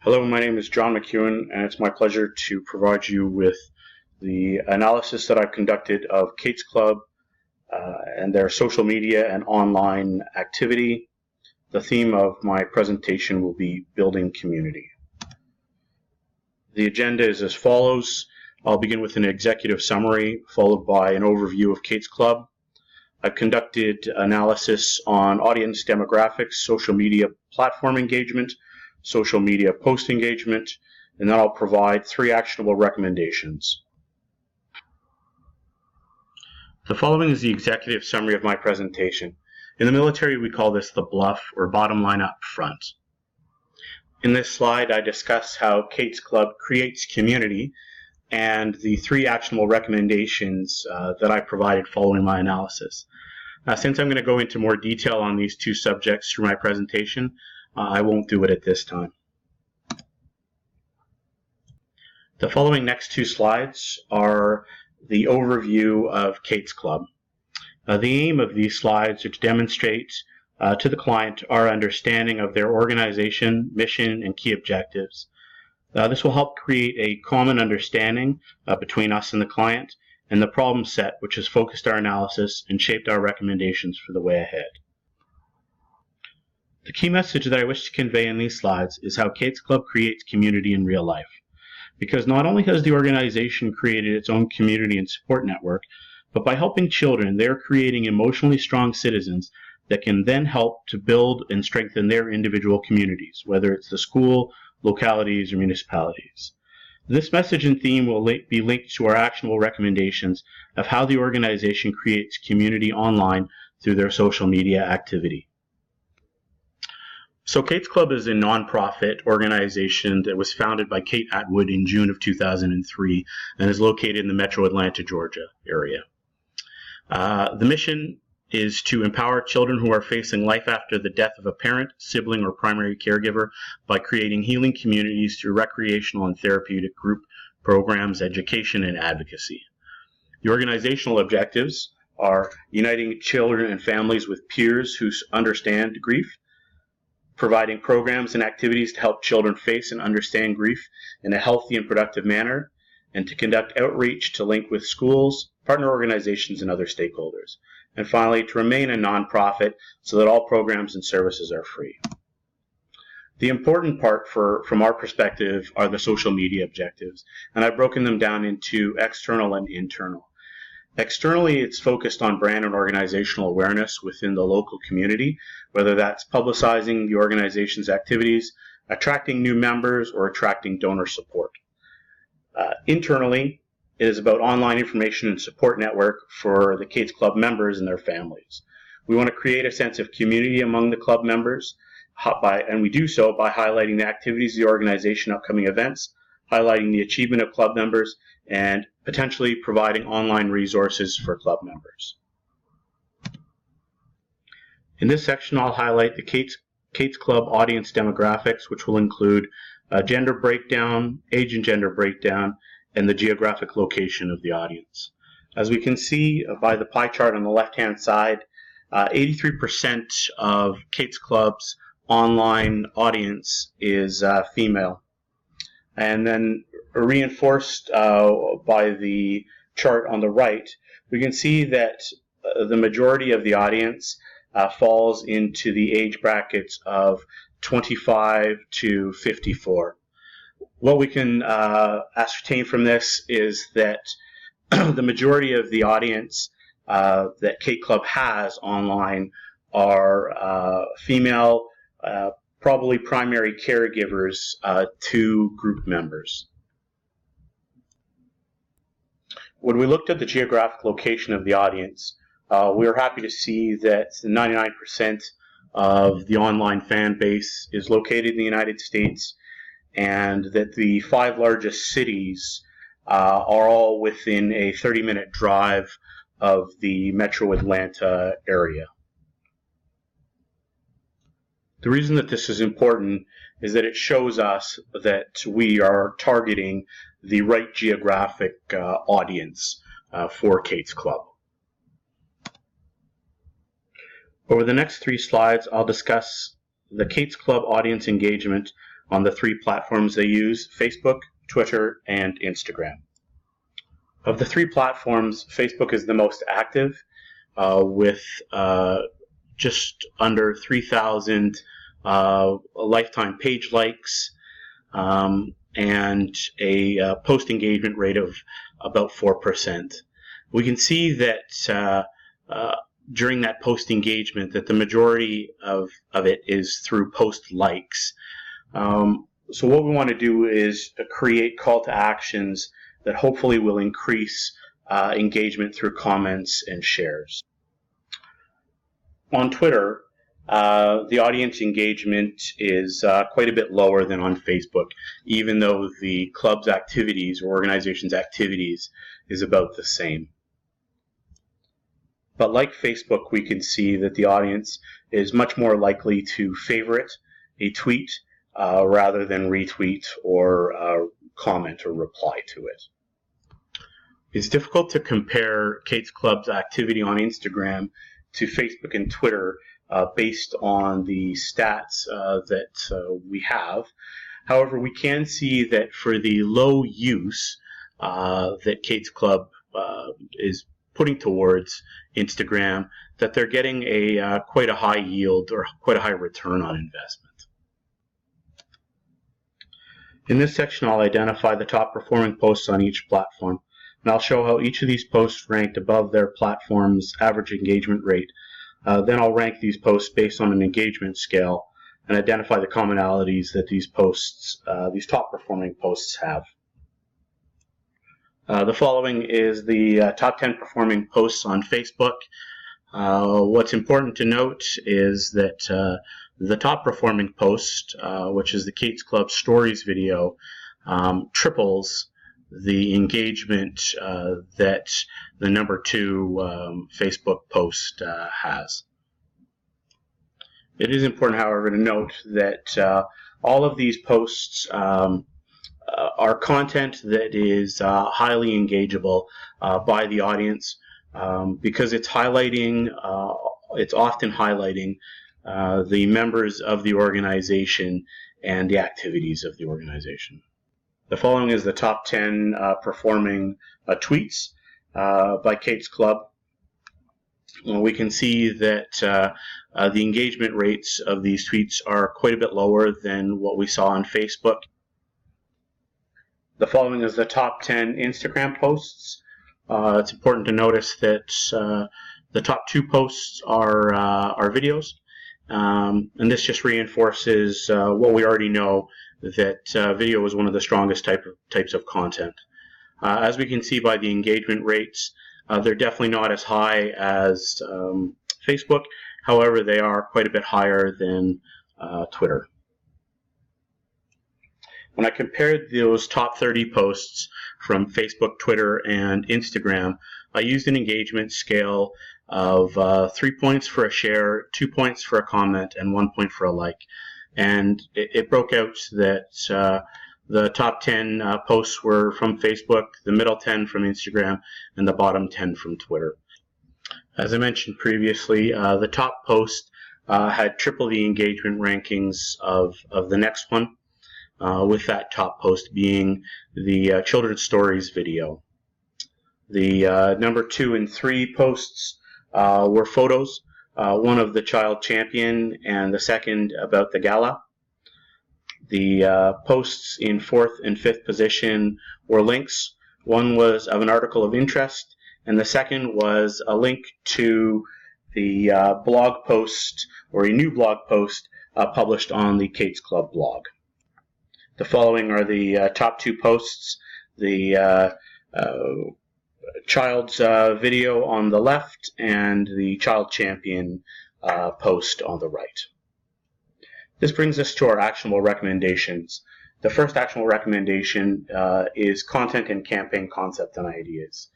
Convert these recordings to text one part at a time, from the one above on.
Hello, my name is John McEwen, and it's my pleasure to provide you with the analysis that I've conducted of Kate's Club and their social media and online activity. The theme of my presentation will be building community. The agenda is as follows. I'll begin with an executive summary, followed by an overview of Kate's Club. I've conducted analysis on audience demographics, social media platform engagement, social media post engagement, and then I'll provide 3 actionable recommendations. The following is the executive summary of my presentation. In the military, we call this the bluff or bottom line up front. In this slide, I discuss how Kate's Club creates community and the 3 actionable recommendations that I provided following my analysis. Since I'm going to go into more detail on these 2 subjects through my presentation, I won't do it at this time. The following next 2 slides are the overview of Kate's Club. The aim of these slides are to demonstrate to the client our understanding of their organization, mission, and key objectives. This will help create a common understanding between us and the client and the problem set which has focused our analysis and shaped our recommendations for the way ahead. The key message that I wish to convey in these slides is how Kate's Club creates community in real life. Because not only has the organization created its own community and support network, but by helping children, they are creating emotionally strong citizens that can then help to build and strengthen their individual communities, whether it's the school, localities, or municipalities. This message and theme will be linked to our actionable recommendations of how the organization creates community online through their social media activity. So Kate's Club is a nonprofit organization that was founded by Kate Atwood in June of 2003 and is located in the Metro Atlanta, Georgia area. The mission is to empower children who are facing life after the death of a parent, sibling, or primary caregiver by creating healing communities through recreational and therapeutic group programs, education, and advocacy. The organizational objectives are uniting children and families with peers who understand grief, providing programs and activities to help children face and understand grief in a healthy and productive manner, and to conduct outreach to link with schools, partner organizations, and other stakeholders. And finally, to remain a nonprofit so that all programs and services are free. The important part from our perspective are the social media objectives, and I've broken them down into external and internal. Externally, it's focused on brand and organizational awareness within the local community, whether that's publicizing the organization's activities, attracting new members, or attracting donor support. Internally, it is about online information and support network for the Kate's Club members and their families. We want to create a sense of community among the club members, and we do so by highlighting the activities of the organization, upcoming events, highlighting the achievement of club members, and potentially providing online resources for club members. In this section, I'll highlight the Kate's Club audience demographics, which will include a gender breakdown, age and gender breakdown, and the geographic location of the audience. As we can see by the pie chart on the left-hand side, 83% of Kate's Club's online audience is female. And then reinforced by the chart on the right, we can see that the majority of the audience falls into the age brackets of 25 to 54. What we can ascertain from this is that the majority of the audience that Kate Club has online are female, probably primary caregivers to group members. When we looked at the geographic location of the audience, we were happy to see that 99% of the online fan base is located in the United States, and that the 5 largest cities are all within a 30-minute drive of the Metro Atlanta area. The reason that this is important is that it shows us that we are targeting the right geographic audience for Kate's Club. Over the next 3 slides, I'll discuss the Kate's Club audience engagement on the 3 platforms they use: Facebook, Twitter, and Instagram. Of the 3 platforms, Facebook is the most active, with just under 3,000 lifetime page likes, and a post engagement rate of about 4%. We can see that during that post engagement that the majority of it is through post likes. So what we want to do is create call to actions that hopefully will increase engagement through comments and shares. On Twitter, the audience engagement is quite a bit lower than on Facebook, even though the club's activities or organization's activities is about the same. But like Facebook, we can see that the audience is much more likely to favorite a tweet rather than retweet or comment or reply to it. It's difficult to compare Kate's Club's activity on Instagram to Facebook and Twitter based on the stats that we have. However, we can see that for the low use that Kate's Club is putting towards Instagram, that they're getting quite a high yield or quite a high return on investment. In this section, I'll identify the top performing posts on each platform, and I'll show how each of these posts ranked above their platform's average engagement rate. Then I'll rank these posts based on an engagement scale and identify the commonalities that these posts, these top performing posts have. The following is the top 10 performing posts on Facebook. What's important to note is that the top performing post, which is the Kate's Club Stories video, triples the engagement that the number 2 Facebook post has. It is important, however, to note that all of these posts are content that is highly engageable by the audience because it's highlighting, it's often highlighting the members of the organization and the activities of the organization. The following is the top 10 performing tweets by Kate's Club. We can see that the engagement rates of these tweets are quite a bit lower than what we saw on Facebook. The following is the top 10 Instagram posts. It's important to notice that the top 2 posts are videos, and this just reinforces what we already know, that video is one of the strongest types of content. As we can see by the engagement rates, they're definitely not as high as Facebook. However, they are quite a bit higher than Twitter. When I compared those top 30 posts from Facebook, Twitter, and Instagram, I used an engagement scale of 3 points for a share, 2 points for a comment, and 1 point for a like. And it broke out that the top 10 posts were from Facebook, the middle 10 from Instagram, and the bottom 10 from Twitter. As I mentioned previously, the top post had triple the engagement rankings of the next one, with that top post being the children's stories video. The number 2 and 3 posts were photos, one of the child champion and the second about the gala. The posts in 4th and 5th position were links. One was of an article of interest, and the second was a link to the blog post, or a new blog post published on the Kate's Club blog. The following are the top 2 posts: the child's video on the left and the child champion post on the right. This brings us to our actionable recommendations. The first actionable recommendation is content and campaign concept and ideas.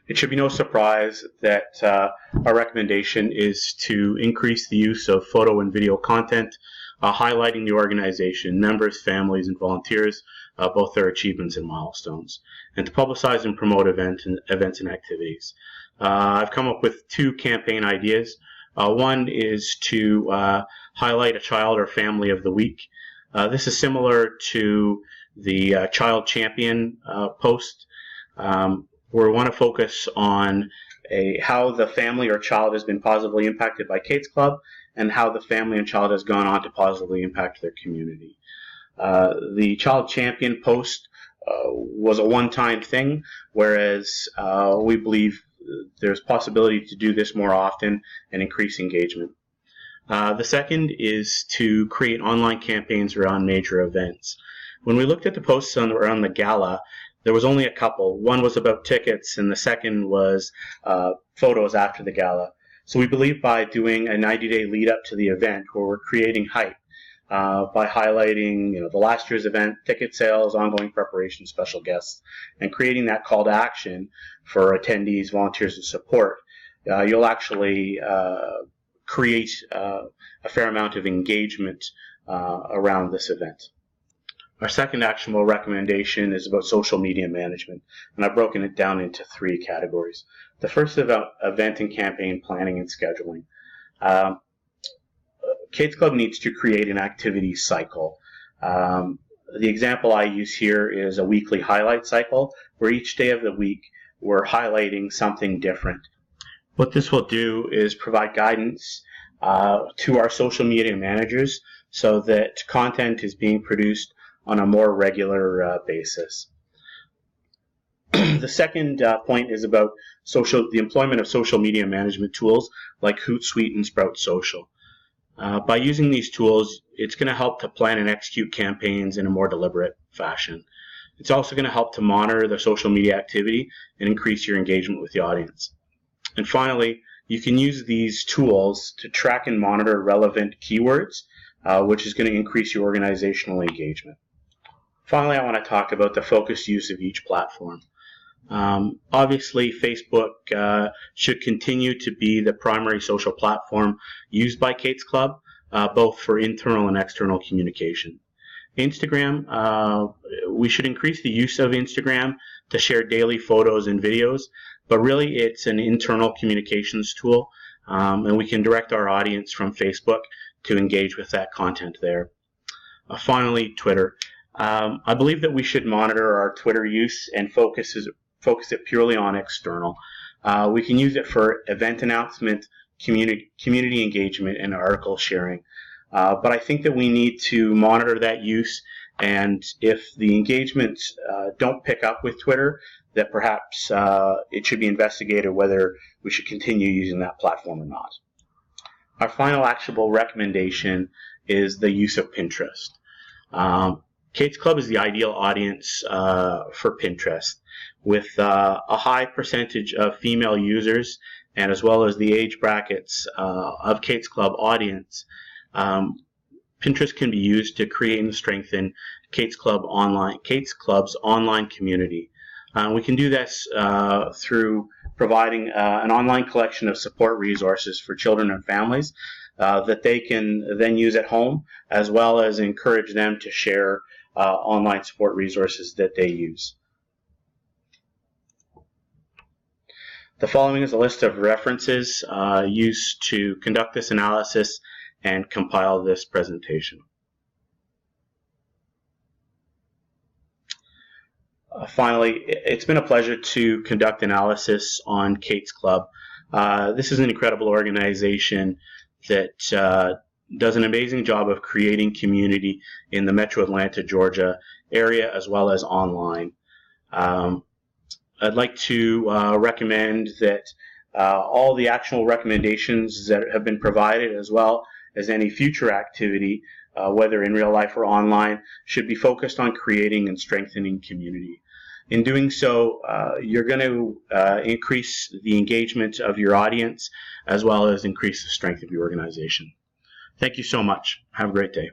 It should be no surprise that our recommendation is to increase the use of photo and video content, highlighting the organization, members, families, and volunteers, both their achievements and milestones, and to publicize and promote events and activities. I've come up with 2 campaign ideas. One is to highlight a child or family of the week. This is similar to the Child Champion post, where we want to focus on how the family or child has been positively impacted by Kate's Club and how the family and child has gone on to positively impact their community. The Child Champion post was a one-time thing, whereas we believe there's possibility to do this more often and increase engagement. The second is to create online campaigns around major events. When we looked at the posts around the gala, there was only a couple. One was about tickets, and the second was photos after the gala. So we believe by doing a 90-day lead up to the event, where we're creating hype by highlighting, the last year's event, ticket sales, ongoing preparation, special guests, and creating that call to action for attendees, volunteers, and support, you'll actually create a fair amount of engagement around this event. Our second actionable recommendation is about social media management, and I've broken it down into 3 categories. The first is about event and campaign planning and scheduling. Kate's Club needs to create an activity cycle. The example I use here is a weekly highlight cycle, where each day of the week we're highlighting something different. What this will do is provide guidance to our social media managers so that content is being produced on a more regular basis. The second point is about the employment of social media management tools like Hootsuite and Sprout Social. By using these tools, it's going to help to plan and execute campaigns in a more deliberate fashion. It's also going to help to monitor the social media activity and increase your engagement with the audience. And finally, you can use these tools to track and monitor relevant keywords, which is going to increase your organizational engagement. Finally, I want to talk about the focused use of each platform. Obviously, Facebook should continue to be the primary social platform used by Kate's Club, both for internal and external communication. Instagram, we should increase the use of Instagram to share daily photos and videos, but really it's an internal communications tool, and we can direct our audience from Facebook to engage with that content there. Finally, Twitter. I believe that we should monitor our Twitter use and focus it purely on external. We can use it for event announcement, community engagement, and article sharing. But I think that we need to monitor that use, and if the engagements don't pick up with Twitter, that perhaps it should be investigated whether we should continue using that platform or not. Our final actionable recommendation is the use of Pinterest. Kate's Club is the ideal audience for Pinterest, with a high percentage of female users, and as well as the age brackets of Kate's Club audience. Pinterest can be used to create and strengthen Kate's Club's online community. We can do this through providing an online collection of support resources for children and families that they can then use at home, as well as encourage them to share online support resources that they use. The following is a list of references used to conduct this analysis and compile this presentation. Finally, it's been a pleasure to conduct analysis on Kate's Club. This is an incredible organization that does an amazing job of creating community in the Metro Atlanta, Georgia area, as well as online. I'd like to recommend that all the actionable recommendations that have been provided, as well as any future activity, whether in real life or online, should be focused on creating and strengthening community. In doing so, you're going to increase the engagement of your audience, as well as increase the strength of your organization. Thank you so much. Have a great day.